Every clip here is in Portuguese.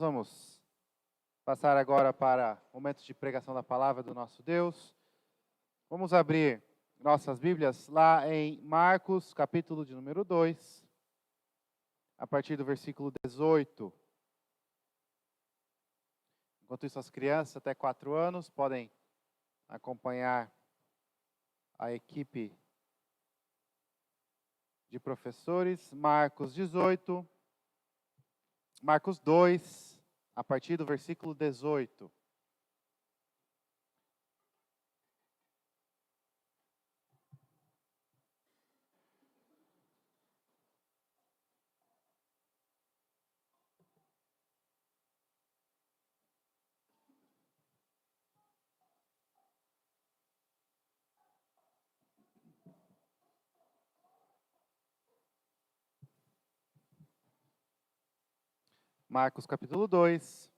Vamos passar agora para o momento de pregação da palavra do nosso Deus. Vamos abrir nossas Bíblias lá em Marcos, capítulo de número 2, a partir do versículo 18. Enquanto isso, as crianças até 4 anos podem acompanhar a equipe de professores. Marcos 18, Marcos 2, a partir do versículo 18. Marcos capítulo 2,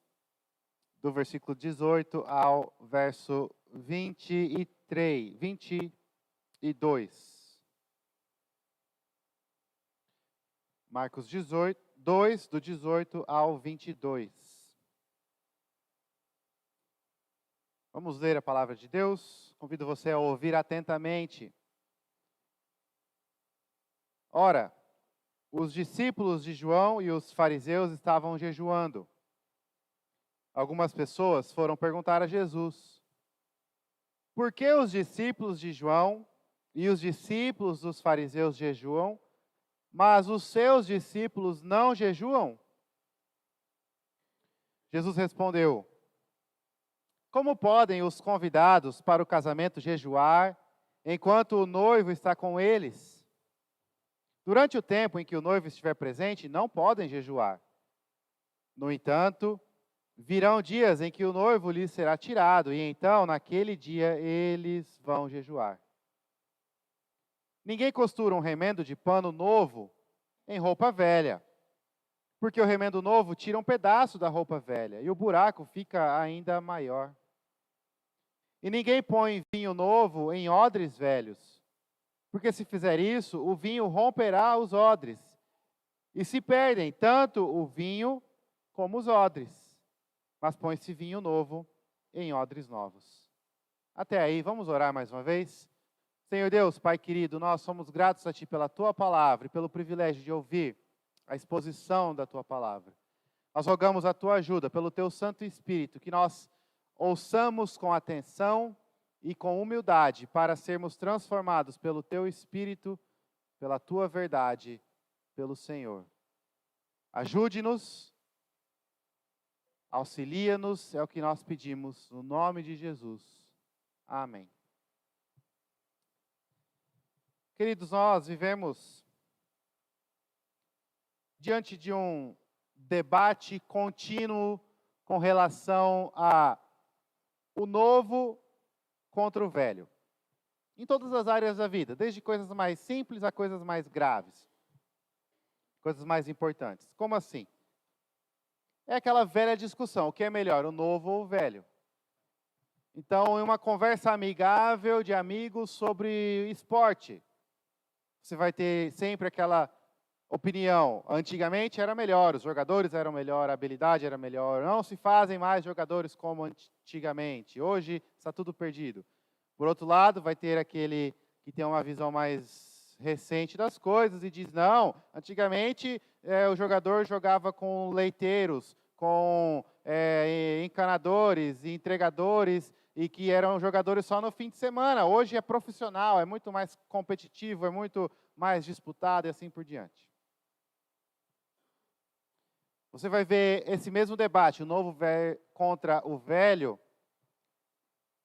do versículo 18 ao verso 22. Marcos 2, do 18 ao 22. Vamos ler a palavra de Deus. Convido você a ouvir atentamente. Ora, os discípulos de João e os fariseus estavam jejuando. Algumas pessoas foram perguntar a Jesus: por que os discípulos de João e os discípulos dos fariseus jejuam, mas os seus discípulos não jejuam? Jesus respondeu: como podem os convidados para o casamento jejuar, enquanto o noivo está com eles? Durante o tempo em que o noivo estiver presente, não podem jejuar. No entanto, virão dias em que o noivo lhes será tirado, e então, naquele dia, eles vão jejuar. Ninguém costura um remendo de pano novo em roupa velha, porque o remendo novo tira um pedaço da roupa velha, e o buraco fica ainda maior. E ninguém põe vinho novo em odres velhos, porque se fizer isso, o vinho romperá os odres, e se perdem tanto o vinho como os odres. Mas põe-se vinho novo em odres novos. Até aí, vamos orar mais uma vez? Senhor Deus, Pai querido, nós somos gratos a Ti pela Tua palavra e pelo privilégio de ouvir a exposição da Tua palavra. Nós rogamos a Tua ajuda pelo Teu Santo Espírito, que nós ouçamos com atenção e com humildade para sermos transformados pelo Teu Espírito, pela Tua verdade, pelo Senhor. Ajude-nos, auxilia-nos, é o que nós pedimos, no nome de Jesus. Amém. Queridos, nós vivemos diante de um debate contínuo com relação a o novo contra o velho. Em todas as áreas da vida, desde coisas mais simples a coisas mais graves. Coisas mais importantes. Como assim? É aquela velha discussão, o que é melhor, o novo ou o velho? Então, em uma conversa amigável de amigos sobre esporte, você vai ter sempre aquela opinião. Antigamente era melhor, os jogadores eram melhor, a habilidade era melhor. Não se fazem mais jogadores como antigamente. Hoje está tudo perdido. Por outro lado, vai ter aquele que tem uma visão mais recente das coisas e diz, não, antigamente o jogador jogava com leiteiros, com encanadores e entregadores, e que eram jogadores só no fim de semana. Hoje é profissional, é muito mais competitivo, é muito mais disputado e assim por diante. Você vai ver esse mesmo debate, o novo contra o velho,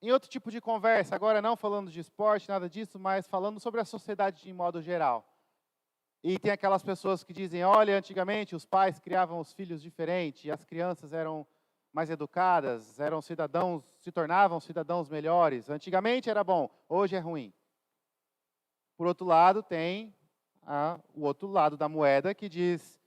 em outro tipo de conversa, agora não falando de esporte, nada disso, mas falando sobre a sociedade de modo geral. E tem aquelas pessoas que dizem, olha, antigamente os pais criavam os filhos diferente, as crianças eram mais educadas, eram cidadãos, se tornavam cidadãos melhores. Antigamente era bom, hoje é ruim. Por outro lado, tem o outro lado da moeda que diz,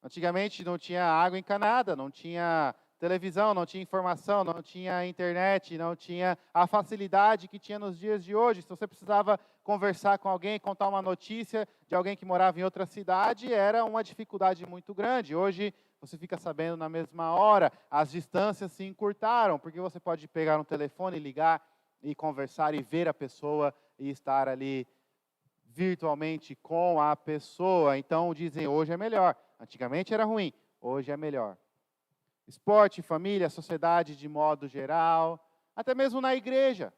antigamente não tinha água encanada, não tinha televisão, não tinha informação, não tinha internet, não tinha a facilidade que tinha nos dias de hoje. Se você precisava conversar com alguém, contar uma notícia de alguém que morava em outra cidade, era uma dificuldade muito grande. Hoje você fica sabendo na mesma hora. As distâncias se encurtaram, porque você pode pegar no telefone, ligar e conversar e ver a pessoa e estar ali virtualmente com a pessoa. Então dizem, hoje é melhor. Antigamente era ruim, hoje é melhor. Esporte, família, sociedade de modo geral, até mesmo na igreja.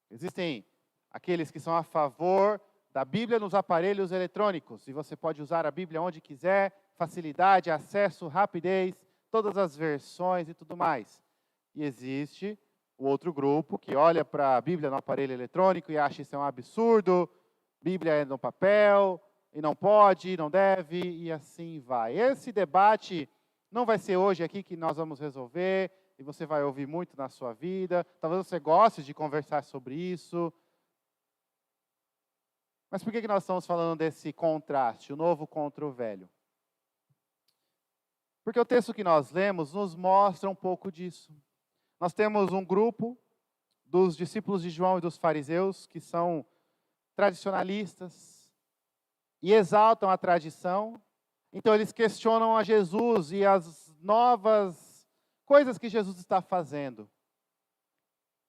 Existem aqueles que são a favor da Bíblia nos aparelhos eletrônicos, e você pode usar a Bíblia onde quiser, facilidade, acesso, rapidez, todas as versões e tudo mais. E existe o outro grupo que olha para a Bíblia no aparelho eletrônico e acha isso é um absurdo, Bíblia é no papel, e não pode, não deve, e assim vai. Esse debate não vai ser hoje aqui que nós vamos resolver, e você vai ouvir muito na sua vida. Talvez você goste de conversar sobre isso. Mas por que nós estamos falando desse contraste, o novo contra o velho? Porque o texto que nós lemos nos mostra um pouco disso. Nós temos um grupo dos discípulos de João e dos fariseus que são tradicionalistas e exaltam a tradição. Então eles questionam a Jesus e as novas coisas que Jesus está fazendo.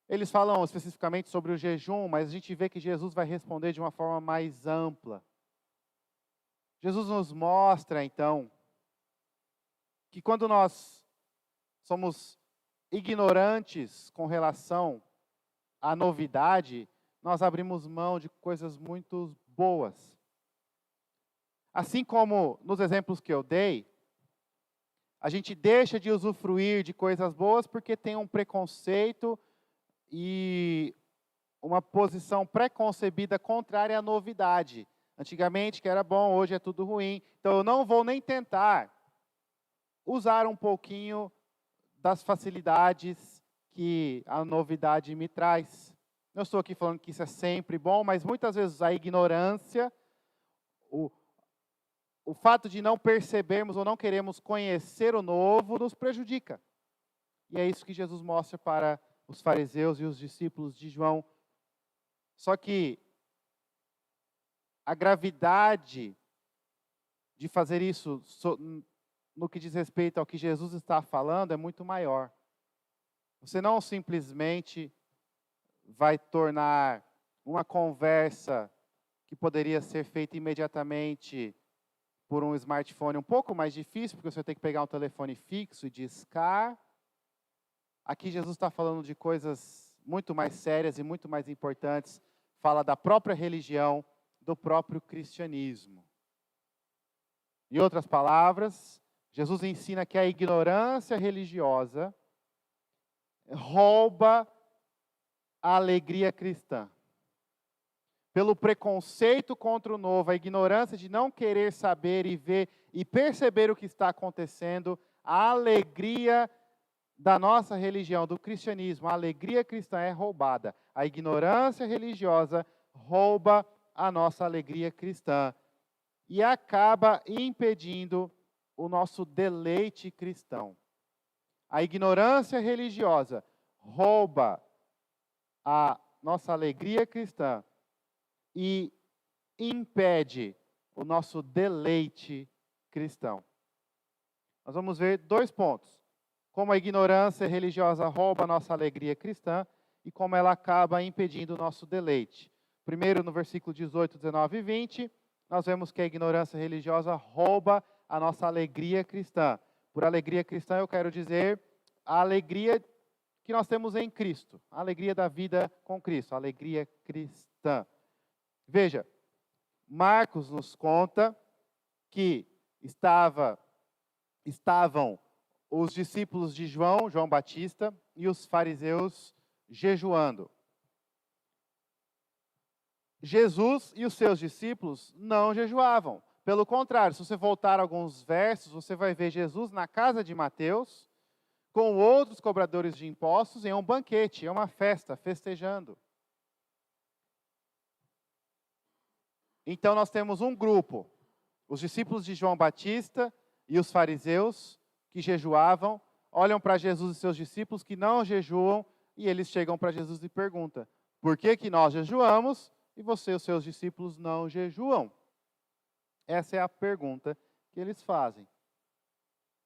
Eles falam especificamente sobre o jejum, mas a gente vê que Jesus vai responder de uma forma mais ampla. Jesus nos mostra, então, que quando nós somos ignorantes com relação à novidade, nós abrimos mão de coisas muito boas. Assim como nos exemplos que eu dei, a gente deixa de usufruir de coisas boas porque tem um preconceito e uma posição pré-concebida contrária à novidade. Antigamente que era bom, hoje é tudo ruim. Então eu não vou nem tentar usar um pouquinho das facilidades que a novidade me traz. Não estou aqui falando que isso é sempre bom, mas muitas vezes a ignorância, o fato de não percebermos ou não queremos conhecer o novo nos prejudica. E é isso que Jesus mostra para os fariseus e os discípulos de João. Só que a gravidade de fazer isso no que diz respeito ao que Jesus está falando é muito maior. Você não simplesmente vai tornar uma conversa que poderia ser feita imediatamente por um smartphone um pouco mais difícil, porque você tem que pegar um telefone fixo e discar. Aqui Jesus está falando de coisas muito mais sérias e muito mais importantes. Fala da própria religião, do próprio cristianismo. Em outras palavras, Jesus ensina que a ignorância religiosa rouba a alegria cristã. Pelo preconceito contra o novo, a ignorância de não querer saber e ver e perceber o que está acontecendo, a alegria da nossa religião, do cristianismo, a alegria cristã é roubada. A ignorância religiosa rouba a nossa alegria cristã e acaba impedindo o nosso deleite cristão. A ignorância religiosa rouba a nossa alegria cristã e impede o nosso deleite cristão. Nós vamos ver 2 pontos. Como a ignorância religiosa rouba a nossa alegria cristã e como ela acaba impedindo o nosso deleite. Primeiro, no versículo 18, 19 e 20, nós vemos que a ignorância religiosa rouba a nossa alegria cristã. Por alegria cristã, eu quero dizer a alegria que nós temos em Cristo, a alegria da vida com Cristo, a alegria cristã. Veja, Marcos nos conta que estavam os discípulos de João Batista, e os fariseus jejuando. Jesus e os seus discípulos não jejuavam. Pelo contrário, se você voltar alguns versos, você vai ver Jesus na casa de Mateus, com outros cobradores de impostos, em um banquete, em uma festa, festejando. Então nós temos um grupo, os discípulos de João Batista e os fariseus, que jejuavam, olham para Jesus e seus discípulos que não jejuam, e eles chegam para Jesus e perguntam, por que nós jejuamos e você e os seus discípulos não jejuam? Essa é a pergunta que eles fazem.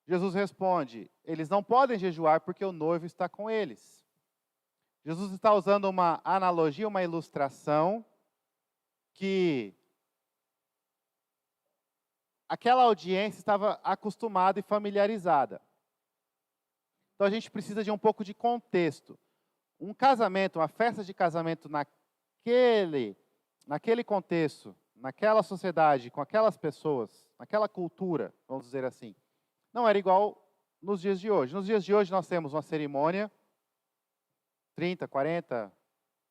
Jesus responde: eles não podem jejuar porque o noivo está com eles. Jesus está usando uma analogia, uma ilustração, que aquela audiência estava acostumada e familiarizada. Então a gente precisa de um pouco de contexto. Um casamento, uma festa de casamento naquele contexto, naquela sociedade, com aquelas pessoas, naquela cultura, vamos dizer assim, não era igual nos dias de hoje. Nos dias de hoje nós temos uma cerimônia, 30, 40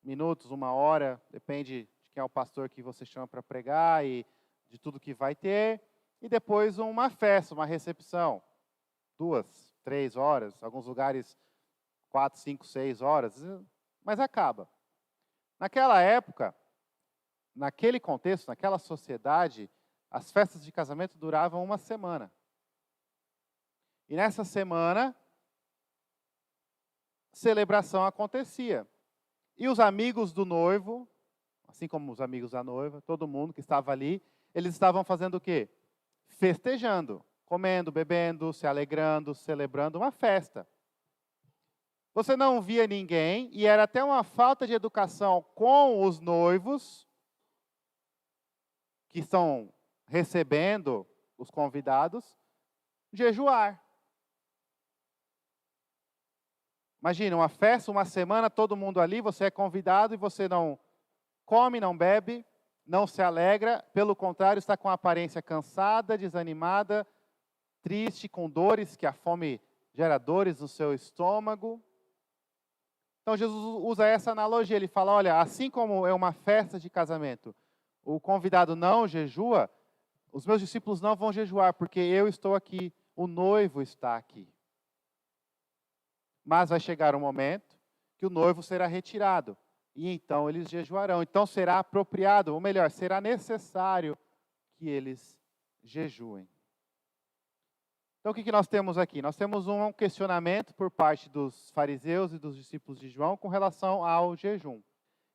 minutos, 1 hora, depende de quem é o pastor que você chama para pregar e de tudo que vai ter. E depois uma festa, uma recepção, 2, 3 horas, alguns lugares 4, 5, 6 horas, mas acaba. Naquela época, naquele contexto, naquela sociedade, as festas de casamento duravam 1 semana. E nessa semana, celebração acontecia. E os amigos do noivo, assim como os amigos da noiva, todo mundo que estava ali, eles estavam fazendo o quê? Festejando, comendo, bebendo, se alegrando, celebrando uma festa. Você não via ninguém, e era até uma falta de educação com os noivos, que estão recebendo os convidados, jejuar. Imagina, uma festa, 1 semana, todo mundo ali, você é convidado e você não come, não bebe, não se alegra, pelo contrário, está com a aparência cansada, desanimada, triste, com dores, que a fome gera dores no seu estômago. Então Jesus usa essa analogia, ele fala, olha, assim como é uma festa de casamento, o convidado não jejua, os meus discípulos não vão jejuar, porque eu estou aqui, o noivo está aqui. Mas vai chegar um momento que o noivo será retirado, e então eles jejuarão. Então será apropriado, ou melhor, será necessário que eles jejuem. Então o que nós temos aqui? Nós temos um questionamento por parte dos fariseus e dos discípulos de João com relação ao jejum.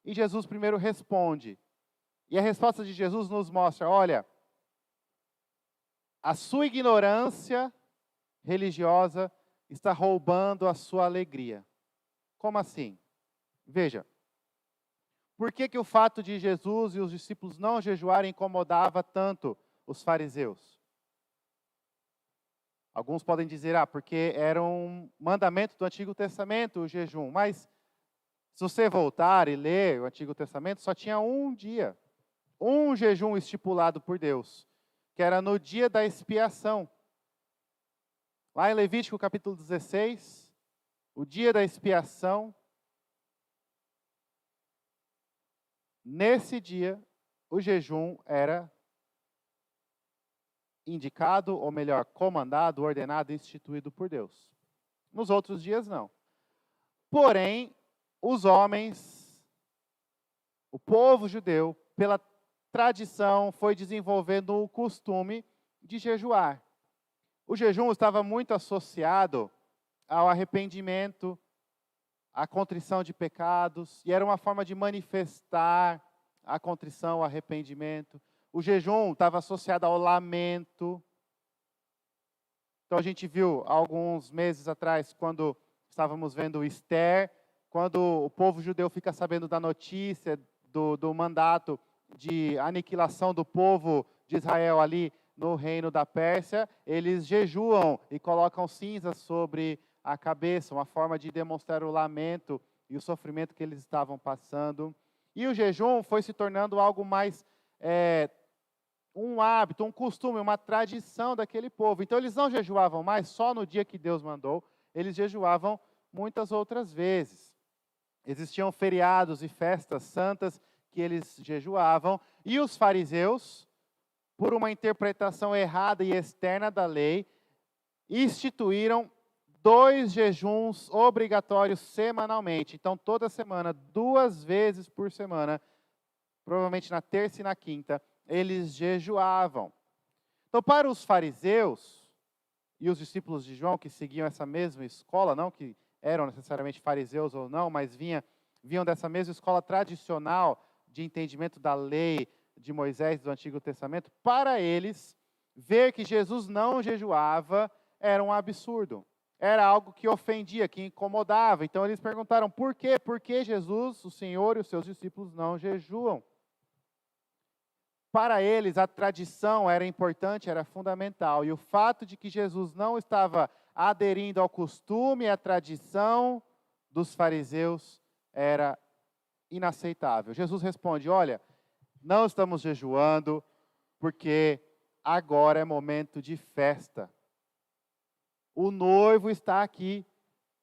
E Jesus primeiro responde. E a resposta de Jesus nos mostra, olha, a sua ignorância religiosa está roubando a sua alegria. Como assim? Veja, por que o fato de Jesus e os discípulos não jejuarem incomodava tanto os fariseus? Alguns podem dizer, porque era um mandamento do Antigo Testamento o jejum. Mas, se você voltar e ler o Antigo Testamento, só tinha um dia, um jejum estipulado por Deus, que era no dia da expiação. Lá em Levítico capítulo 16, o dia da expiação, nesse dia, o jejum era indicado, ou melhor, comandado, ordenado, instituído por Deus. Nos outros dias, não. Porém, os homens, o povo judeu, pela tradição, foi desenvolvendo o costume de jejuar. O jejum estava muito associado ao arrependimento, à contrição de pecados, e era uma forma de manifestar a contrição, o arrependimento. O jejum estava associado ao lamento. Então a gente viu alguns meses atrás, quando estávamos vendo Esther, quando o povo judeu fica sabendo da notícia do mandato de aniquilação do povo de Israel ali no reino da Pérsia, eles jejuam e colocam cinzas sobre a cabeça, uma forma de demonstrar o lamento e o sofrimento que eles estavam passando. E o jejum foi se tornando algo mais, um hábito, um costume, uma tradição daquele povo. Então eles não jejuavam mais só no dia que Deus mandou, eles jejuavam muitas outras vezes. Existiam feriados e festas santas que eles jejuavam, e os fariseus, por uma interpretação errada e externa da lei, instituíram 2 jejuns obrigatórios semanalmente. Então, toda semana, 2 vezes por semana, provavelmente na terça e na quinta, eles jejuavam. Então, para os fariseus e os discípulos de João, que seguiam essa mesma escola, não que eram necessariamente fariseus ou não, mas vinham dessa mesma escola tradicional de entendimento da lei de Moisés do Antigo Testamento, para eles, ver que Jesus não jejuava era um absurdo. Era algo que ofendia, que incomodava. Então eles perguntaram por quê? Por que Jesus, o Senhor e os seus discípulos não jejuam? Para eles, a tradição era importante, era fundamental. E o fato de que Jesus não estava aderindo ao costume e à tradição dos fariseus era inaceitável. Jesus responde: olha, não estamos jejuando porque agora é momento de festa. O noivo está aqui.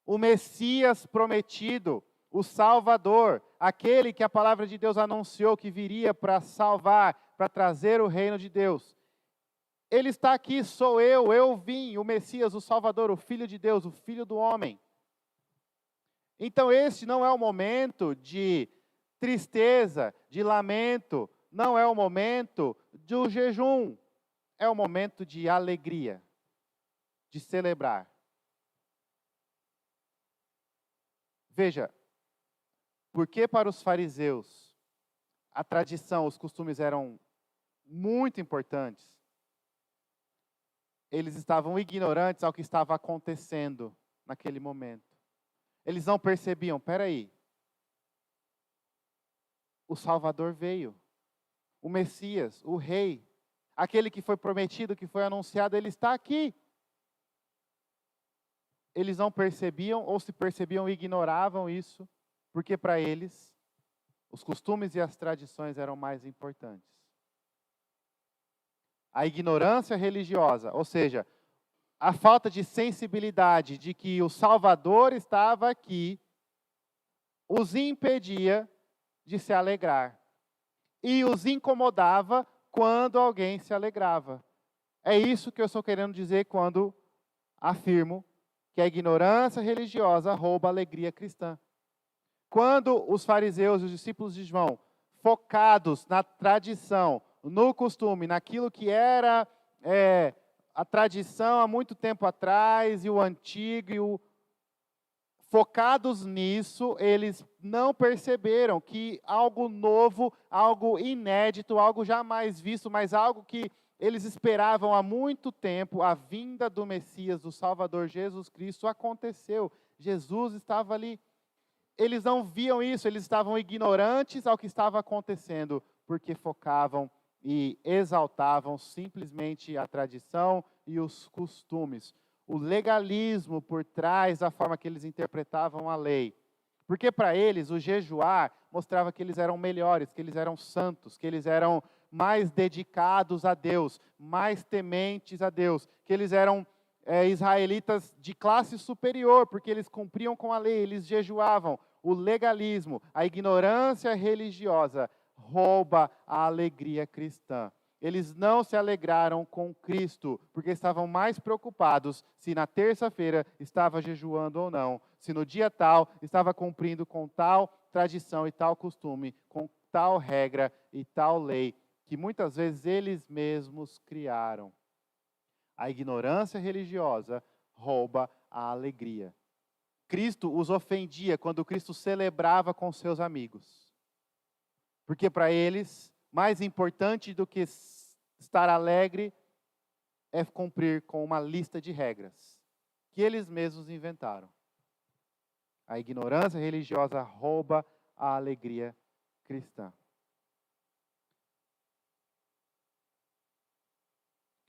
O Messias prometido, o Salvador, aquele que a palavra de Deus anunciou que viria para salvar, para trazer o reino de Deus. Ele está aqui, sou eu vim, o Messias, o Salvador, o Filho de Deus, o Filho do homem. Então este não é o momento de tristeza, de lamento, não é o momento do jejum, é o momento de alegria, de celebrar. Veja, porque para os fariseus a tradição, os costumes eram muito importantes, eles estavam ignorantes ao que estava acontecendo naquele momento. Eles não percebiam, peraí, o Salvador veio, o Messias, o Rei, aquele que foi prometido, que foi anunciado, ele está aqui. Eles não percebiam, ou se percebiam, ignoravam isso, porque para eles, os costumes e as tradições eram mais importantes. A ignorância religiosa, ou seja, a falta de sensibilidade de que o Salvador estava aqui, os impedia de se alegrar. E os incomodava quando alguém se alegrava. É isso que eu estou querendo dizer quando afirmo que a ignorância religiosa rouba a alegria cristã. Quando os fariseus e os discípulos de João, focados na tradição, no costume, naquilo que era a tradição há muito tempo atrás, e o antigo, focados nisso, eles não perceberam que algo novo, algo inédito, algo jamais visto, mas algo que eles esperavam há muito tempo, a vinda do Messias, do Salvador Jesus Cristo, aconteceu. Jesus estava ali. Eles não viam isso, eles estavam ignorantes ao que estava acontecendo, porque focavam e exaltavam simplesmente a tradição e os costumes. O legalismo por trás da forma que eles interpretavam a lei. Porque para eles, o jejuar mostrava que eles eram melhores, que eles eram santos, que eles eram mais dedicados a Deus, mais tementes a Deus, que eles eram israelitas de classe superior, porque eles cumpriam com a lei, eles jejuavam. O legalismo, a ignorância religiosa rouba a alegria cristã. Eles não se alegraram com Cristo, porque estavam mais preocupados se na terça-feira estava jejuando ou não, se no dia tal estava cumprindo com tal tradição e tal costume, com tal regra e tal lei, que muitas vezes eles mesmos criaram. A ignorância religiosa rouba a alegria. Cristo os ofendia quando Cristo celebrava com seus amigos. Porque para eles, mais importante do que estar alegre é cumprir com uma lista de regras que eles mesmos inventaram. A ignorância religiosa rouba a alegria cristã.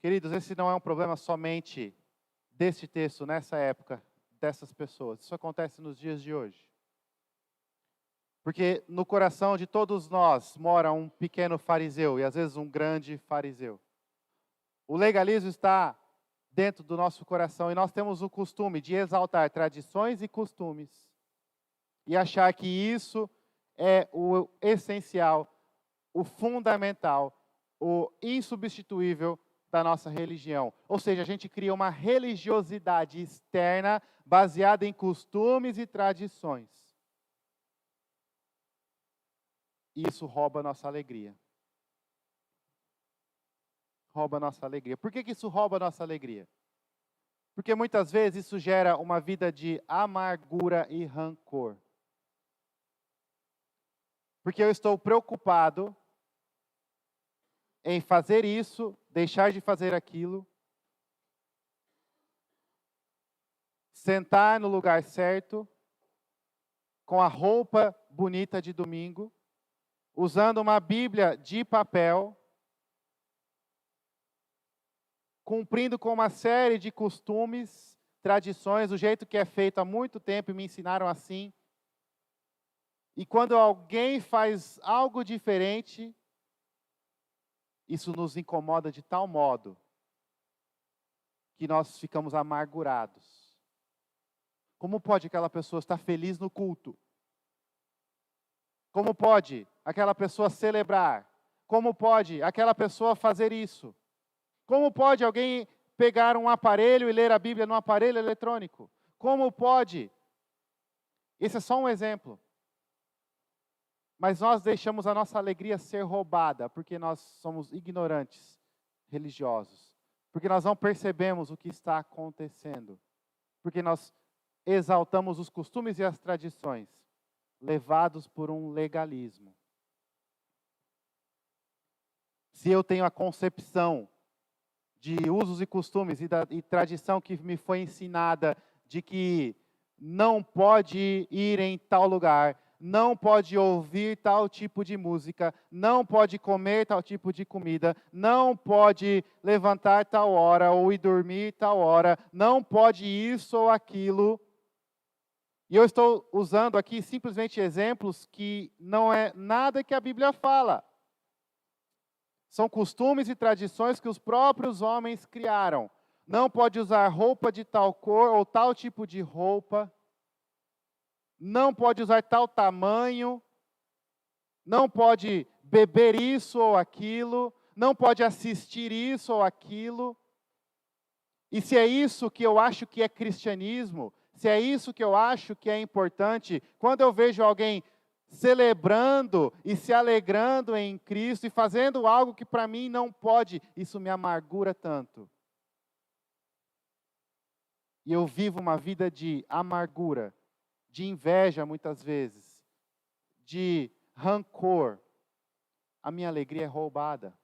Queridos, esse não é um problema somente deste texto, nessa época, dessas pessoas. Isso acontece nos dias de hoje. Porque no coração de todos nós mora um pequeno fariseu e às vezes um grande fariseu. O legalismo está dentro do nosso coração e nós temos o costume de exaltar tradições e costumes e achar que isso é o essencial, o fundamental, o insubstituível da nossa religião. Ou seja, a gente cria uma religiosidade externa baseada em costumes e tradições. Isso rouba a nossa alegria. Rouba a nossa alegria. Por que isso rouba a nossa alegria? Porque muitas vezes isso gera uma vida de amargura e rancor. Porque eu estou preocupado em fazer isso, deixar de fazer aquilo, sentar no lugar certo, com a roupa bonita de domingo, usando uma Bíblia de papel, cumprindo com uma série de costumes, tradições, do jeito que é feito há muito tempo e me ensinaram assim. E quando alguém faz algo diferente, isso nos incomoda de tal modo que nós ficamos amargurados. Como pode aquela pessoa estar feliz no culto? Como pode aquela pessoa celebrar? Como pode aquela pessoa fazer isso? Como pode alguém pegar um aparelho e ler a Bíblia num aparelho eletrônico? Como pode? Esse é só um exemplo. Mas nós deixamos a nossa alegria ser roubada, porque nós somos ignorantes religiosos. Porque nós não percebemos o que está acontecendo. Porque nós exaltamos os costumes e as tradições, levados por um legalismo. Se eu tenho a concepção de usos e costumes e tradição que me foi ensinada de que não pode ir em tal lugar, não pode ouvir tal tipo de música, não pode comer tal tipo de comida, não pode levantar tal hora ou ir dormir tal hora, não pode isso ou aquilo. E eu estou usando aqui simplesmente exemplos que não é nada que a Bíblia fala. São costumes e tradições que os próprios homens criaram. Não pode usar roupa de tal cor ou tal tipo de roupa. Não pode usar tal tamanho. Não pode beber isso ou aquilo. Não pode assistir isso ou aquilo. E se é isso que eu acho que é cristianismo, se é isso que eu acho que é importante, quando eu vejo alguém celebrando e se alegrando em Cristo e fazendo algo que para mim não pode, isso me amargura tanto. E eu vivo uma vida de amargura, de inveja muitas vezes, de rancor. A minha alegria é roubada.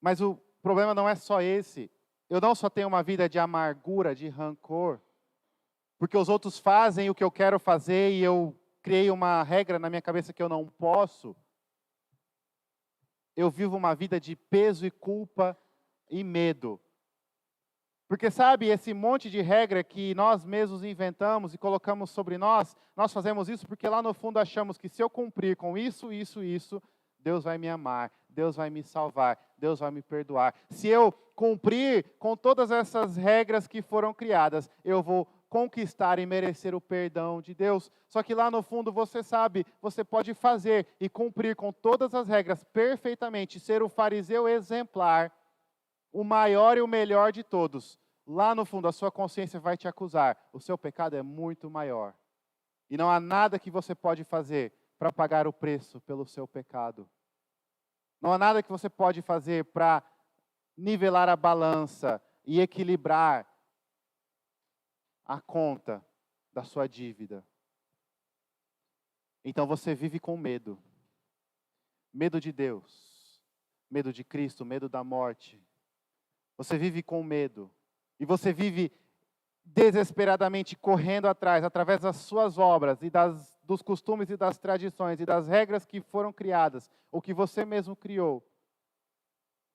Mas o problema não é só esse. Eu não só tenho uma vida de amargura, de rancor, porque os outros fazem o que eu quero fazer e eu criei uma regra na minha cabeça que eu não posso. Eu vivo uma vida de peso e culpa e medo. Porque sabe, esse monte de regra que nós mesmos inventamos e colocamos sobre nós fazemos isso porque lá no fundo achamos que se eu cumprir com isso, Deus vai me amar, Deus vai me salvar, Deus vai me perdoar. Se eu cumprir com todas essas regras que foram criadas, eu vou conquistar e merecer o perdão de Deus. Só que lá no fundo você sabe, você pode fazer e cumprir com todas as regras perfeitamente, ser o fariseu exemplar, o maior e o melhor de todos. Lá no fundo a sua consciência vai te acusar. O seu pecado é muito maior. E não há nada que você pode fazer para pagar o preço pelo seu pecado. Não há nada que você pode fazer para nivelar a balança e equilibrar a conta da sua dívida. Então você vive com medo. Medo de Deus, medo de Cristo, medo da morte. Você vive com medo. E você vive desesperadamente correndo atrás, através das suas obras e dos costumes e das tradições e das regras que foram criadas, ou que você mesmo criou,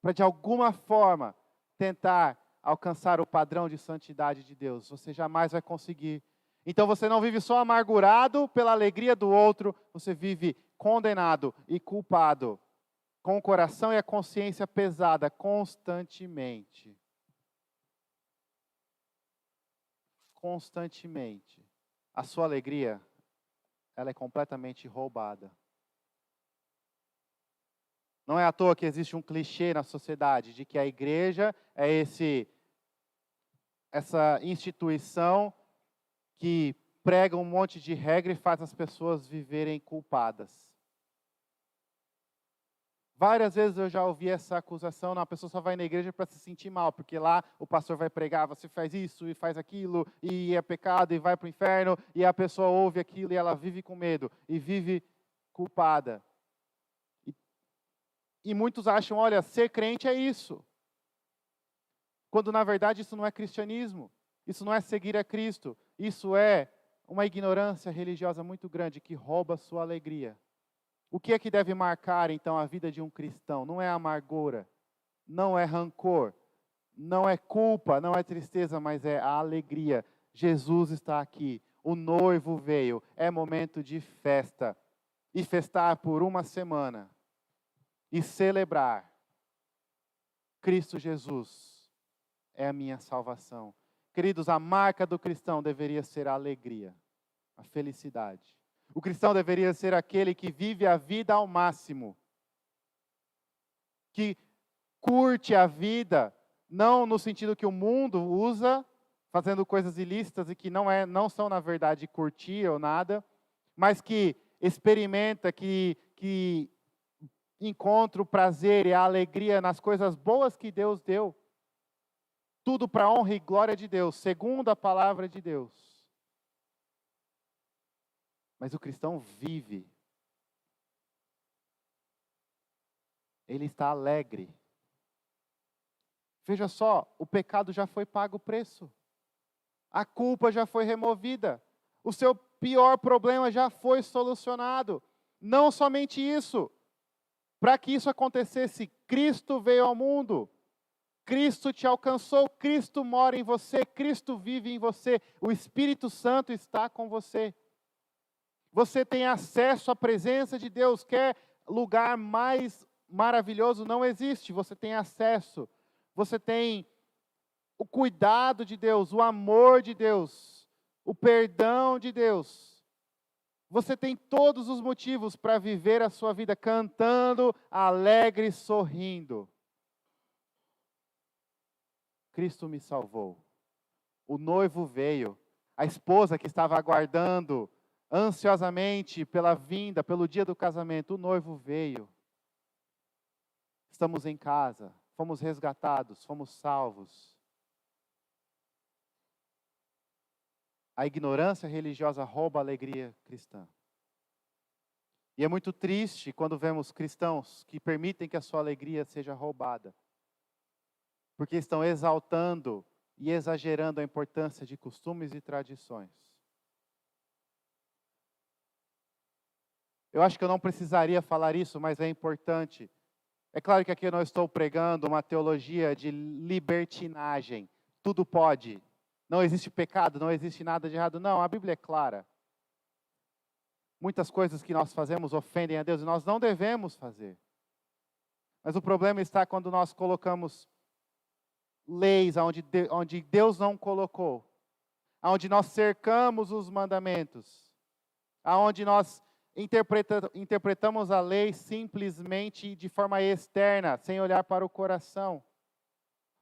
para de alguma forma tentar alcançar o padrão de santidade de Deus. Você jamais vai conseguir. Então você não vive só amargurado pela alegria do outro, você vive condenado e culpado, com o coração e a consciência pesada constantemente. Constantemente. A sua alegria, ela é completamente roubada. Não é à toa que existe um clichê na sociedade de que a igreja é essa instituição que prega um monte de regra e faz as pessoas viverem culpadas. Várias vezes eu já ouvi essa acusação, não, a pessoa só vai na igreja para se sentir mal, porque lá o pastor vai pregar, você faz isso e faz aquilo, e é pecado, e vai para o inferno, e a pessoa ouve aquilo e ela vive com medo, e vive culpada. E muitos acham, olha, ser crente é isso. quando na verdade isso não é cristianismo, isso não é seguir a Cristo, isso é uma ignorância religiosa muito grande que rouba a sua alegria. O que é que deve marcar então a vida de um cristão? Não é amargura, não é rancor, não é culpa, não é tristeza, mas é a alegria. Jesus está aqui, o noivo veio, é momento de festa. E festar por uma semana. E celebrar. Cristo Jesus é a minha salvação. Queridos, a marca do cristão deveria ser a alegria, a felicidade. O cristão deveria ser aquele que vive a vida ao máximo. Que curte a vida, não no sentido que o mundo usa, fazendo coisas ilícitas e que não são, na verdade, curtir ou nada, mas que experimenta, que encontra o prazer e a alegria nas coisas boas que Deus deu. Tudo para a honra e glória de Deus, segundo a palavra de Deus. Mas o cristão vive. Ele está alegre. Veja só, o pecado já foi pago o preço. A culpa já foi removida. O seu pior problema já foi solucionado. Não somente isso. Para que isso acontecesse, Cristo veio ao mundo. Cristo te alcançou, Cristo mora em você, Cristo vive em você. O Espírito Santo está com você. Você tem acesso à presença de Deus. Quer lugar mais maravilhoso? Não existe. Você tem acesso. Você tem o cuidado de Deus, o amor de Deus, o perdão de Deus. Você tem todos os motivos para viver a sua vida cantando, alegre, sorrindo. Cristo me salvou. O noivo veio. A esposa que estava aguardando ansiosamente pela vinda, pelo dia do casamento, o noivo veio. Estamos em casa, fomos resgatados, fomos salvos. A ignorância religiosa rouba a alegria cristã. E é muito triste quando vemos cristãos que permitem que a sua alegria seja roubada. Porque estão exaltando e exagerando a importância de costumes e tradições. Eu acho que eu não precisaria falar isso, mas é importante. É claro que aqui eu não estou pregando uma teologia de libertinagem. Tudo pode. Não existe pecado, não existe nada de errado. Não, a Bíblia é clara. Muitas coisas que nós fazemos ofendem a Deus e nós não devemos fazer. Mas o problema está quando nós colocamos leis onde Deus não colocou. Onde nós cercamos os mandamentos. Onde nós interpretamos a lei simplesmente de forma externa, sem olhar para o coração.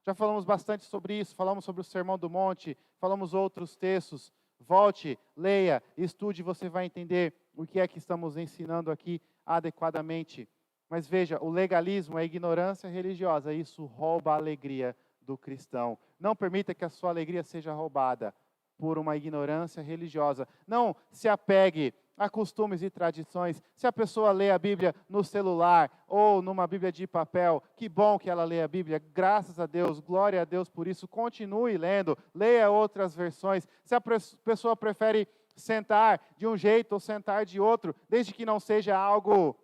Já falamos bastante sobre isso, falamos sobre o Sermão do Monte, falamos outros textos. Volte, leia, estude, você vai entender o que é que estamos ensinando aqui adequadamente. Mas veja, o legalismo, a ignorância religiosa, isso rouba a alegria do cristão. Não permita que a sua alegria seja roubada por uma ignorância religiosa. Não se apegue a costumes e tradições. Se a pessoa lê a Bíblia no celular ou numa Bíblia de papel, que bom que ela lê a Bíblia, graças a Deus, glória a Deus por isso, continue lendo, leia outras versões. Se a pessoa prefere sentar de um jeito ou sentar de outro, desde que não seja algo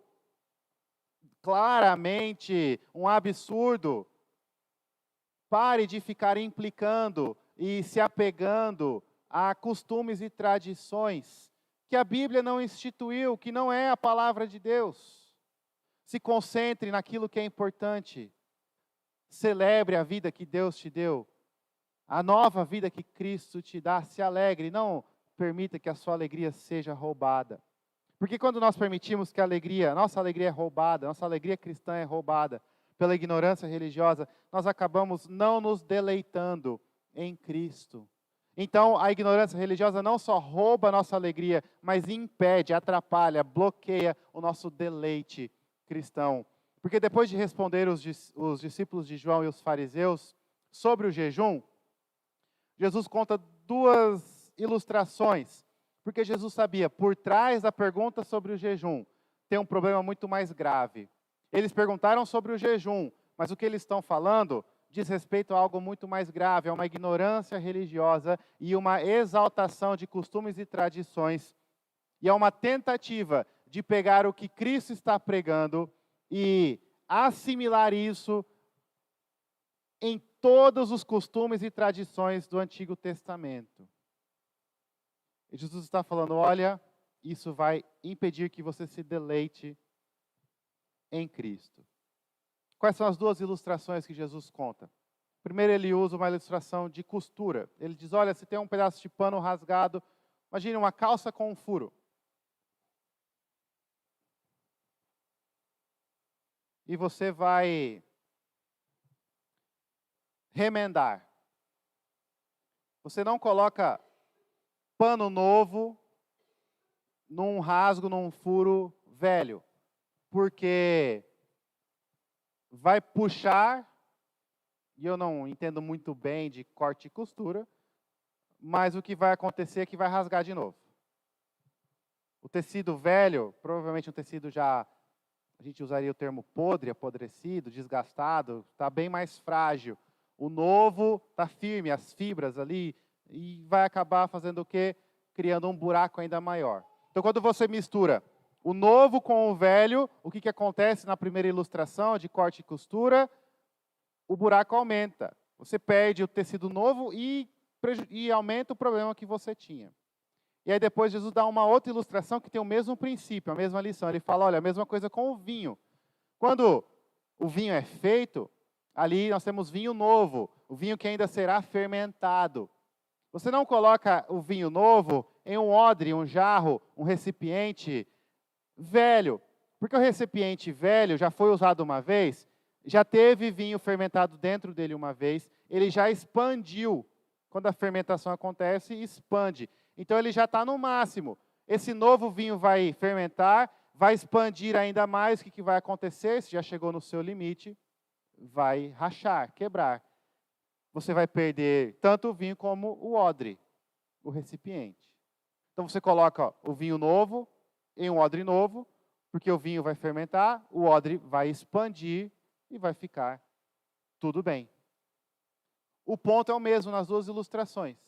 claramente um absurdo, pare de ficar implicando e se apegando a costumes e tradições que a Bíblia não instituiu, que não é a palavra de Deus. Se concentre naquilo que é importante. Celebre a vida que Deus te deu. A nova vida que Cristo te dá. Se alegre. Não permita que a sua alegria seja roubada. Porque quando nós permitimos que nossa alegria é roubada, nossa alegria cristã é roubada pela ignorância religiosa, nós acabamos não nos deleitando em Cristo. Então, a ignorância religiosa não só rouba a nossa alegria, mas impede, atrapalha, bloqueia o nosso deleite cristão. Porque depois de responder os discípulos de João e os fariseus sobre o jejum, Jesus conta duas ilustrações. Porque Jesus sabia, por trás da pergunta sobre o jejum, tem um problema muito mais grave. Eles perguntaram sobre o jejum, mas o que eles estão falando diz respeito a algo muito mais grave, a uma ignorância religiosa e uma exaltação de costumes e tradições. E é uma tentativa de pegar o que Cristo está pregando e assimilar isso em todos os costumes e tradições do Antigo Testamento. E Jesus está falando, olha, isso vai impedir que você se deleite em Cristo. Quais são as duas ilustrações que Jesus conta? Primeiro, ele usa uma ilustração de costura. Ele diz, olha, se tem um pedaço de pano rasgado, imagine uma calça com um furo. E você vai remendar. Você não coloca pano novo num rasgo, num furo velho, porque vai puxar, e eu não entendo muito bem de corte e costura, mas o que vai acontecer é que vai rasgar de novo. O tecido velho, provavelmente um tecido já, a gente usaria o termo podre, apodrecido, desgastado, está bem mais frágil. O novo está firme, as fibras ali, e vai acabar fazendo o quê? Criando um buraco ainda maior. Então, quando você mistura o novo com o velho, o que acontece na primeira ilustração de corte e costura? O buraco aumenta. Você perde o tecido novo e aumenta o problema que você tinha. E aí depois Jesus dá uma outra ilustração que tem o mesmo princípio, a mesma lição. Ele fala, olha, a mesma coisa com o vinho. Quando o vinho é feito, ali nós temos vinho novo, o vinho que ainda será fermentado. Você não coloca o vinho novo em um odre, um jarro, um recipiente velho. Porque o recipiente velho já foi usado uma vez, já teve vinho fermentado dentro dele uma vez, ele já expandiu. Quando a fermentação acontece, expande. Então ele já está no máximo. Esse novo vinho vai fermentar, vai expandir ainda mais. O que vai acontecer? Se já chegou no seu limite, vai rachar, quebrar. Você vai perder tanto o vinho como o odre, o recipiente. Então você coloca o vinho novo em um odre novo, porque o vinho vai fermentar, o odre vai expandir e vai ficar tudo bem. O ponto é o mesmo nas duas ilustrações.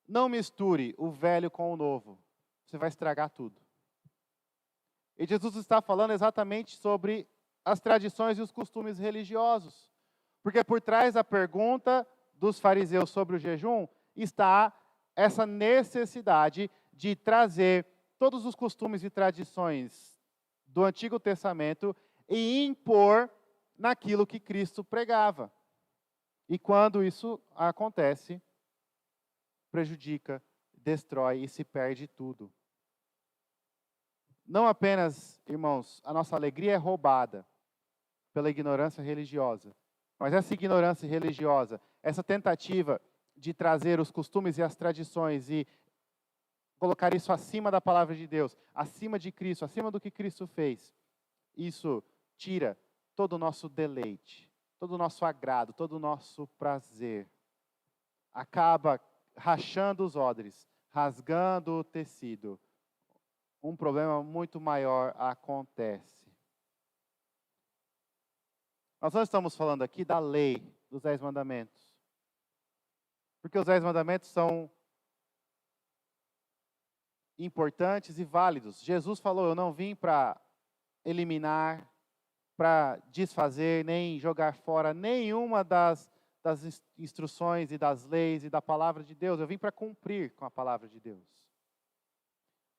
Não misture o velho com o novo. Você vai estragar tudo. E Jesus está falando exatamente sobre as tradições e os costumes religiosos. Porque por trás da pergunta dos fariseus sobre o jejum está essa necessidade de trazer todos os costumes e tradições do Antigo Testamento e impor naquilo que Cristo pregava. E quando isso acontece, prejudica, destrói e se perde tudo. Não apenas, irmãos, a nossa alegria é roubada pela ignorância religiosa, mas essa ignorância religiosa, essa tentativa de trazer os costumes e as tradições e colocar isso acima da palavra de Deus, acima de Cristo, acima do que Cristo fez, isso tira todo o nosso deleite, todo o nosso agrado, todo o nosso prazer. Acaba rachando os odres, rasgando o tecido. Um problema muito maior acontece. Nós não estamos falando aqui da lei dos 10 mandamentos. Porque os 10 mandamentos são importantes e válidos. Jesus falou, eu não vim para eliminar, para desfazer, nem jogar fora nenhuma das instruções e das leis e da palavra de Deus. Eu vim para cumprir com a palavra de Deus.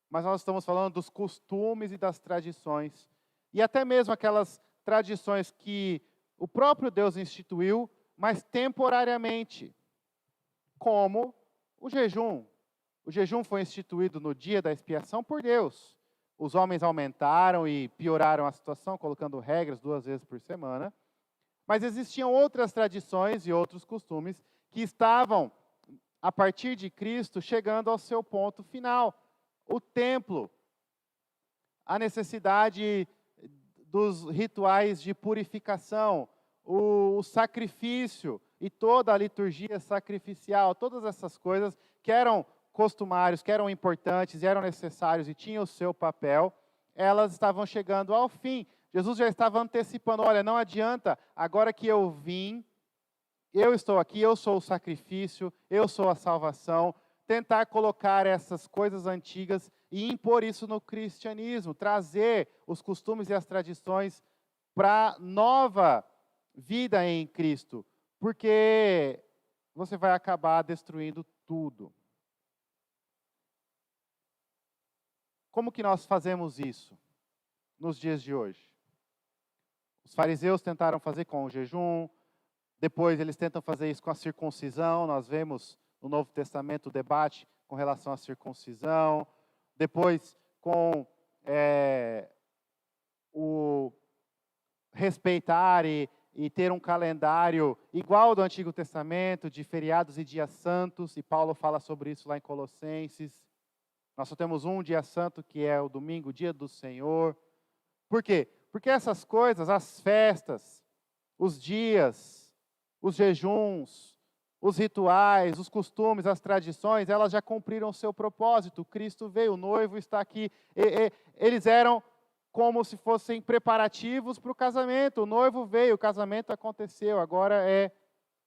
Mas nós estamos falando dos costumes e das tradições. E até mesmo aquelas tradições que o próprio Deus instituiu, mas temporariamente. Como o jejum. O jejum foi instituído no dia da expiação por Deus. Os homens aumentaram e pioraram a situação, colocando regras 2 vezes por semana. Mas existiam outras tradições e outros costumes que estavam, a partir de Cristo, chegando ao seu ponto final. O templo, a necessidade dos rituais de purificação, o sacrifício e toda a liturgia sacrificial, todas essas coisas que eram costumários, que eram importantes, eram necessários e tinham o seu papel, elas estavam chegando ao fim. Jesus já estava antecipando, olha, não adianta, agora que eu vim, eu estou aqui, eu sou o sacrifício, eu sou a salvação, tentar colocar essas coisas antigas e impor isso no cristianismo, trazer os costumes e as tradições para nova vida em Cristo, porque você vai acabar destruindo tudo. Como que nós fazemos isso nos dias de hoje? Os fariseus tentaram fazer com o jejum, depois eles tentam fazer isso com a circuncisão, nós vemos no Novo Testamento o debate com relação à circuncisão, depois com o respeitar e ter um calendário igual ao do Antigo Testamento, de feriados e dias santos, e Paulo fala sobre isso lá em Colossenses. Nós só temos um dia santo, que é o domingo, o dia do Senhor. Por quê? Porque essas coisas, as festas, os dias, os jejuns, os rituais, os costumes, as tradições, elas já cumpriram o seu propósito. Cristo veio, o noivo está aqui. Eles eram como se fossem preparativos para o casamento. O noivo veio, o casamento aconteceu. Agora é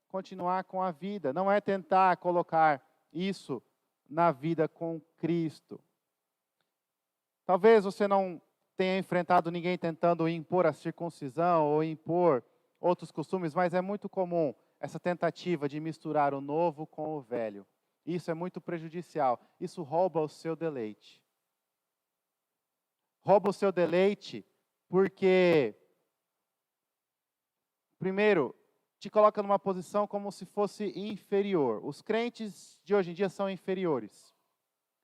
continuar com a vida. Não é tentar colocar isso na vida com Cristo. Talvez você não tenha enfrentado ninguém tentando impor a circuncisão ou impor outros costumes, mas é muito comum essa tentativa de misturar o novo com o velho. Isso é muito prejudicial. Isso rouba o seu deleite. Rouba o seu deleite porque, primeiro, te coloca numa posição como se fosse inferior. Os crentes de hoje em dia são inferiores.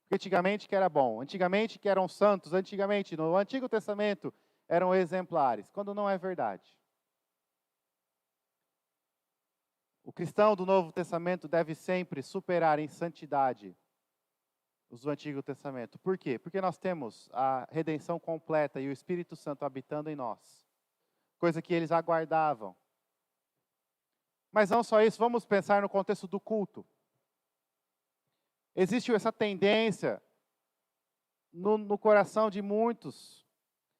Porque antigamente que era bom, antigamente que eram santos, antigamente no Antigo Testamento eram exemplares, quando não é verdade. O cristão do Novo Testamento deve sempre superar em santidade os do Antigo Testamento. Por quê? Porque nós temos a redenção completa e o Espírito Santo habitando em nós, coisa que eles aguardavam. Mas não só isso, vamos pensar no contexto do culto. Existe essa tendência no coração de muitos,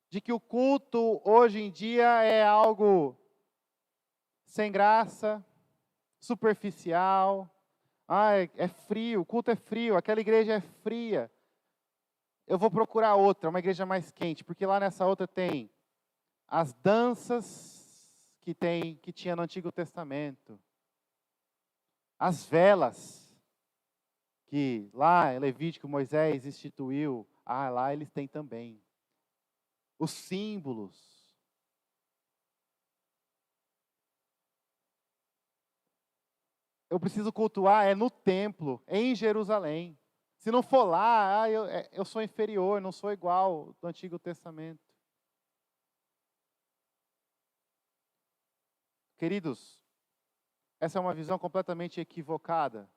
de que o culto hoje em dia é algo sem graça, superficial. É frio, o culto é frio, aquela igreja é fria. Eu vou procurar outra, uma igreja mais quente, porque lá nessa outra tem as danças que tinha no Antigo Testamento, as velas que lá em Levítico Moisés instituiu, lá eles têm também. Os símbolos. Eu preciso cultuar no templo, em Jerusalém. Se não for lá, eu sou inferior, não sou igual do Antigo Testamento. Queridos, essa é uma visão completamente equivocada.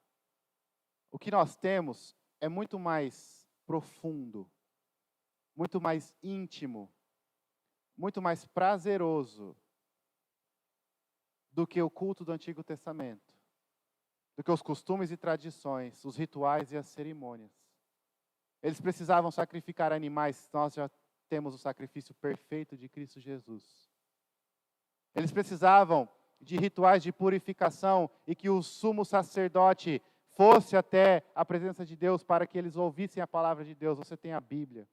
O que nós temos é muito mais profundo, muito mais íntimo, muito mais prazeroso do que o culto do Antigo Testamento, do que os costumes e tradições, os rituais e as cerimônias. Eles precisavam sacrificar animais, nós já temos o sacrifício perfeito de Cristo Jesus. Eles precisavam de rituais de purificação e que o sumo sacerdote fosse até a presença de Deus para que eles ouvissem a palavra de Deus. Você tem a Bíblia.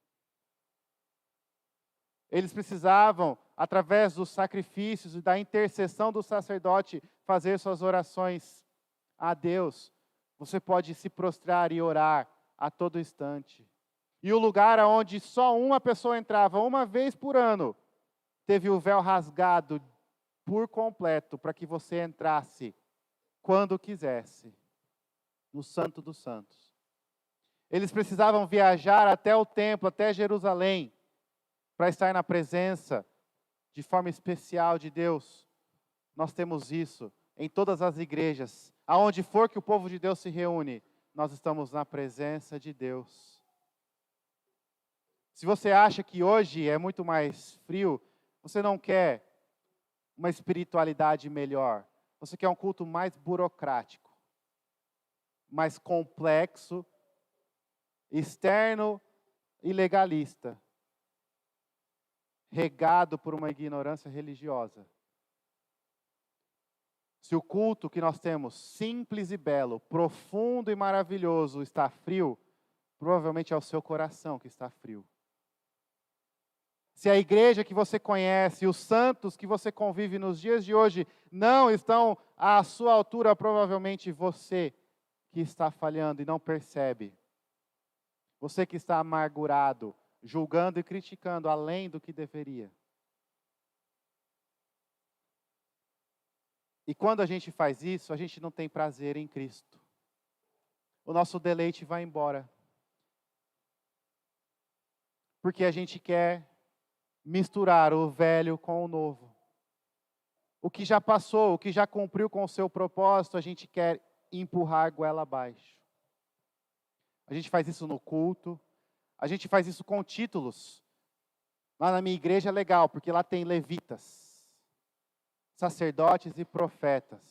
Eles precisavam, através dos sacrifícios e da intercessão do sacerdote, fazer suas orações a Deus. Você pode se prostrar e orar a todo instante. E o lugar onde só uma pessoa entrava uma vez por ano, teve o véu rasgado por completo para que você entrasse quando quisesse, no Santo dos Santos. Eles precisavam viajar até o templo, até Jerusalém, para estar na presença de forma especial de Deus. Nós temos isso em todas as igrejas. Aonde for que o povo de Deus se reúne, nós estamos na presença de Deus. Se você acha que hoje é muito mais frio, você não quer uma espiritualidade melhor. Você quer um culto mais burocrático, mais complexo, externo e legalista. regado por uma ignorância religiosa. Se o culto que nós temos, simples e belo, profundo e maravilhoso, está frio, provavelmente é o seu coração que está frio. Se a igreja que você conhece, os santos que você convive nos dias de hoje, não estão à sua altura, provavelmente você que está falhando e não percebe. Você que está amargurado, julgando e criticando além do que deveria. E quando a gente faz isso, a gente não tem prazer em Cristo. O nosso deleite vai embora. Porque a gente quer misturar o velho com o novo. O que já passou, o que já cumpriu com o seu propósito, a gente quer empurrar a goela abaixo. A gente faz isso no culto, a gente faz isso com títulos. Lá na minha igreja é legal, porque lá tem levitas, sacerdotes e profetas.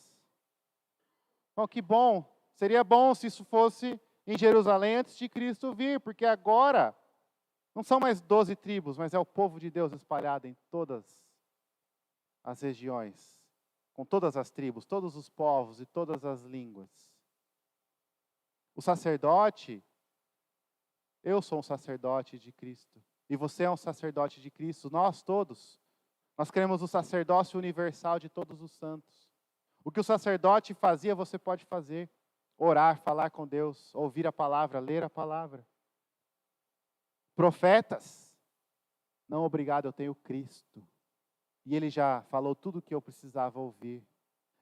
Bom, que bom, seria bom se isso fosse em Jerusalém antes de Cristo vir, porque agora não são mais 12 tribos, mas é o povo de Deus espalhado em todas as regiões, com todas as tribos, todos os povos e todas as línguas. O sacerdote, eu sou um sacerdote de Cristo, e você é um sacerdote de Cristo, nós todos, nós queremos o sacerdócio universal de todos os santos. O que o sacerdote fazia, você pode fazer, orar, falar com Deus, ouvir a palavra, ler a palavra. Profetas, não, obrigado, eu tenho Cristo. E Ele já falou tudo o que eu precisava ouvir.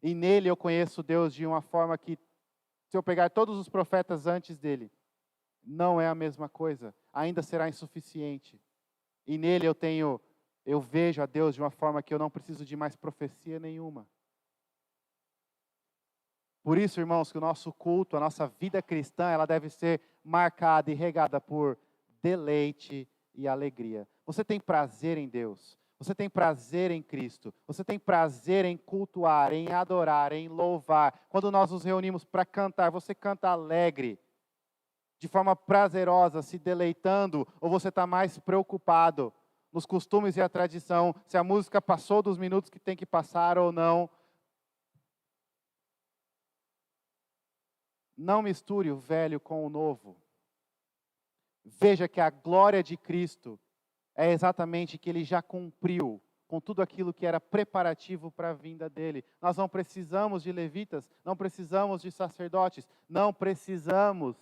E nele eu conheço Deus de uma forma que, se eu pegar todos os profetas antes dele, não é a mesma coisa. Ainda será insuficiente. E nele eu vejo a Deus de uma forma que eu não preciso de mais profecia nenhuma. Por isso, irmãos, que o nosso culto, a nossa vida cristã, ela deve ser marcada e regada por deleite e alegria. Você tem prazer em Deus, você tem prazer em Cristo, você tem prazer em cultuar, em adorar, em louvar. Quando nós nos reunimos para cantar, você canta alegre, de forma prazerosa, se deleitando, ou você está mais preocupado nos costumes e a tradição, se a música passou dos minutos que tem que passar ou não. Não misture o velho com o novo. Veja que a glória de Cristo é exatamente que Ele já cumpriu com tudo aquilo que era preparativo para a vinda dEle. Nós não precisamos de levitas, não precisamos de sacerdotes, não precisamos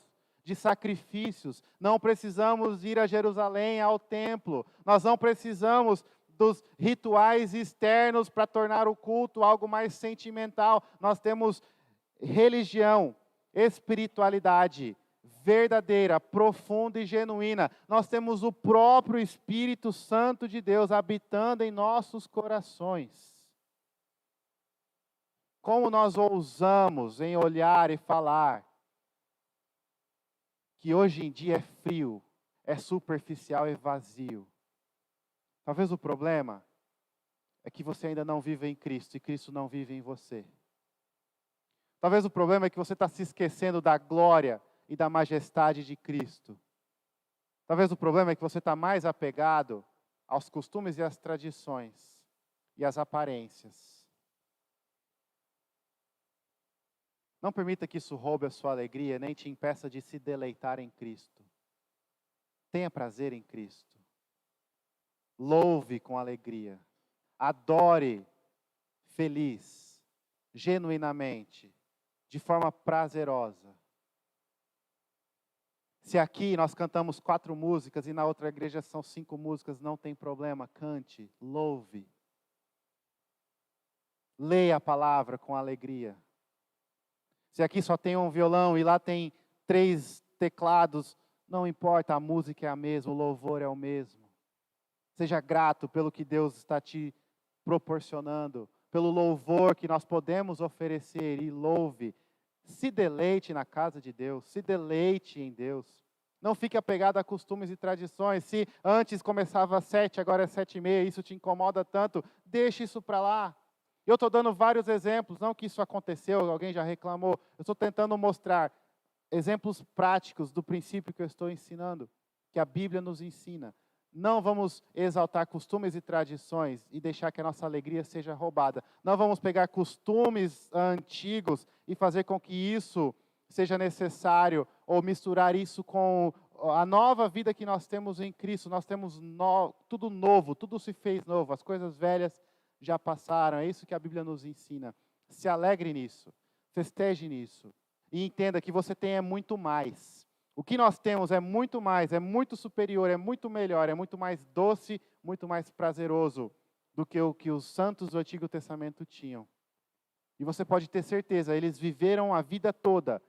de sacrifícios, não precisamos ir a Jerusalém, ao templo, nós não precisamos dos rituais externos para tornar o culto algo mais sentimental. Nós temos religião, espiritualidade verdadeira, profunda e genuína. Nós temos o próprio Espírito Santo de Deus habitando em nossos corações. Como nós ousamos em olhar e falar que hoje em dia é frio, é superficial e vazio. Talvez o problema é que você ainda não vive em Cristo e Cristo não vive em você. Talvez o problema é que você está se esquecendo da glória e da majestade de Cristo. Talvez o problema é que você está mais apegado aos costumes e às tradições e às aparências. Não permita que isso roube a sua alegria, nem te impeça de se deleitar em Cristo. Tenha prazer em Cristo. Louve com alegria. Adore feliz, genuinamente, de forma prazerosa. Se aqui nós cantamos 4 músicas e na outra igreja são 5 músicas, não tem problema, cante, louve. Leia a palavra com alegria. Se aqui só tem um violão e lá tem 3 teclados, não importa, a música é a mesma, o louvor é o mesmo. Seja grato pelo que Deus está te proporcionando, pelo louvor que nós podemos oferecer e louve. Se deleite na casa de Deus, se deleite em Deus. Não fique apegado a costumes e tradições. Se antes começava às 7, agora é 7h30, isso te incomoda tanto, deixe isso para lá. Eu estou dando vários exemplos, não que isso aconteceu, alguém já reclamou. Eu estou tentando mostrar exemplos práticos do princípio que eu estou ensinando, que a Bíblia nos ensina. Não vamos exaltar costumes e tradições e deixar que a nossa alegria seja roubada. Não vamos pegar costumes antigos e fazer com que isso seja necessário ou misturar isso com a nova vida que nós temos em Cristo. Nós temos tudo novo, tudo se fez novo. As coisas velhas já passaram. É isso que a Bíblia nos ensina. Se alegre nisso, festeje nisso e entenda que você tem muito mais. O que nós temos é muito mais, é muito superior, é muito melhor, é muito mais doce, muito mais prazeroso do que o que os santos do Antigo Testamento tinham. E você pode ter certeza, eles viveram a vida toda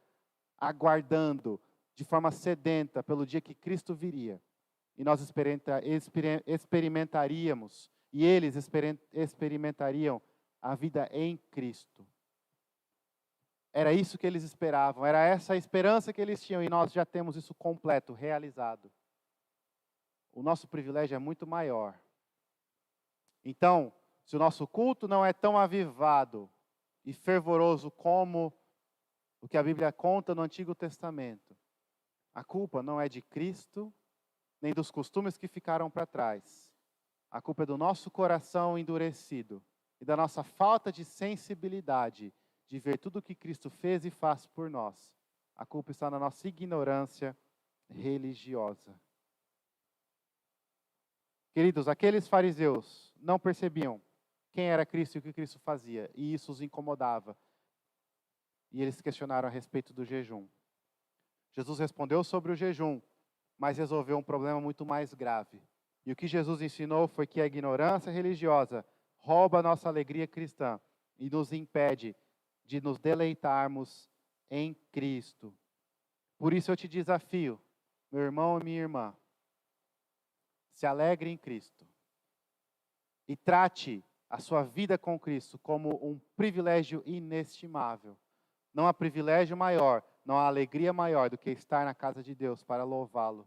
aguardando, de forma sedenta, pelo dia que Cristo viria. E nós experimentaríamos, e eles experimentariam a vida em Cristo. Era isso que eles esperavam, era essa a esperança que eles tinham, e nós já temos isso completo, realizado. O nosso privilégio é muito maior. Então, se o nosso culto não é tão avivado e fervoroso como o que a Bíblia conta no Antigo Testamento, a culpa não é de Cristo, nem dos costumes que ficaram para trás. A culpa é do nosso coração endurecido e da nossa falta de sensibilidade de ver tudo o que Cristo fez e faz por nós. A culpa está na nossa ignorância religiosa. Queridos, aqueles fariseus não percebiam quem era Cristo e o que Cristo fazia, e isso os incomodava. E eles questionaram a respeito do jejum. Jesus respondeu sobre o jejum, mas resolveu um problema muito mais grave. E o que Jesus ensinou foi que a ignorância religiosa rouba a nossa alegria cristã e nos impede de nos deleitarmos em Cristo. Por isso eu te desafio, meu irmão e minha irmã, se alegre em Cristo e trate a sua vida com Cristo como um privilégio inestimável. Não há privilégio maior, não há alegria maior do que estar na casa de Deus para louvá-lo,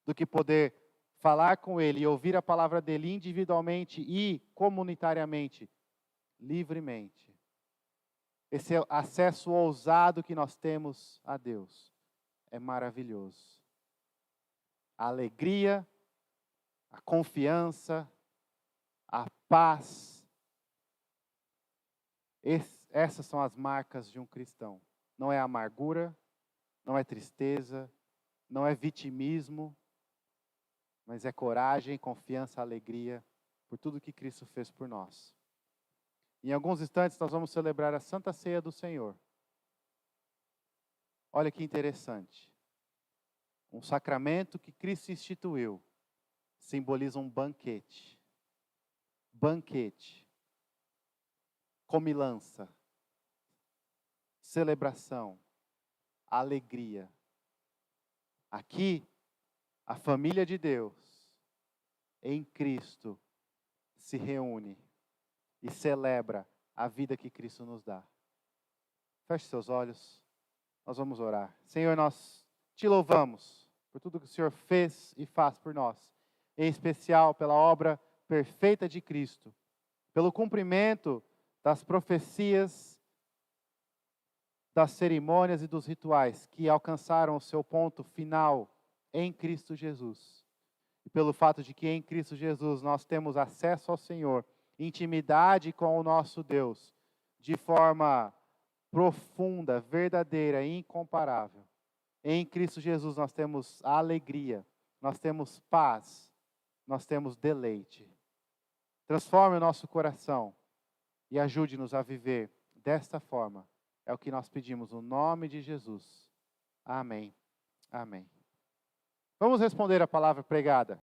do que poder falar com Ele e ouvir a palavra dEle individualmente e comunitariamente, livremente. Esse acesso ousado que nós temos a Deus é maravilhoso. A alegria, a confiança, a paz, essas são as marcas de um cristão. Não é amargura, não é tristeza, não é vitimismo, mas é coragem, confiança, alegria por tudo que Cristo fez por nós. Em alguns instantes nós vamos celebrar a Santa Ceia do Senhor. Olha que interessante. Um sacramento que Cristo instituiu simboliza um banquete. Banquete. Comilança. Celebração. Alegria. Aqui, a família de Deus, em Cristo, se reúne e celebra a vida que Cristo nos dá. Feche seus olhos, nós vamos orar. Senhor, nós te louvamos por tudo que o Senhor fez e faz por nós, em especial pela obra perfeita de Cristo, pelo cumprimento das profecias, das cerimônias e dos rituais que alcançaram o seu ponto final em Cristo Jesus. E pelo fato de que em Cristo Jesus nós temos acesso ao Senhor, intimidade com o nosso Deus, de forma profunda, verdadeira e incomparável. Em Cristo Jesus nós temos alegria, nós temos paz, nós temos deleite. Transforme o nosso coração e ajude-nos a viver desta forma. É o que nós pedimos no nome de Jesus. Amém. Amém. Vamos responder a palavra pregada.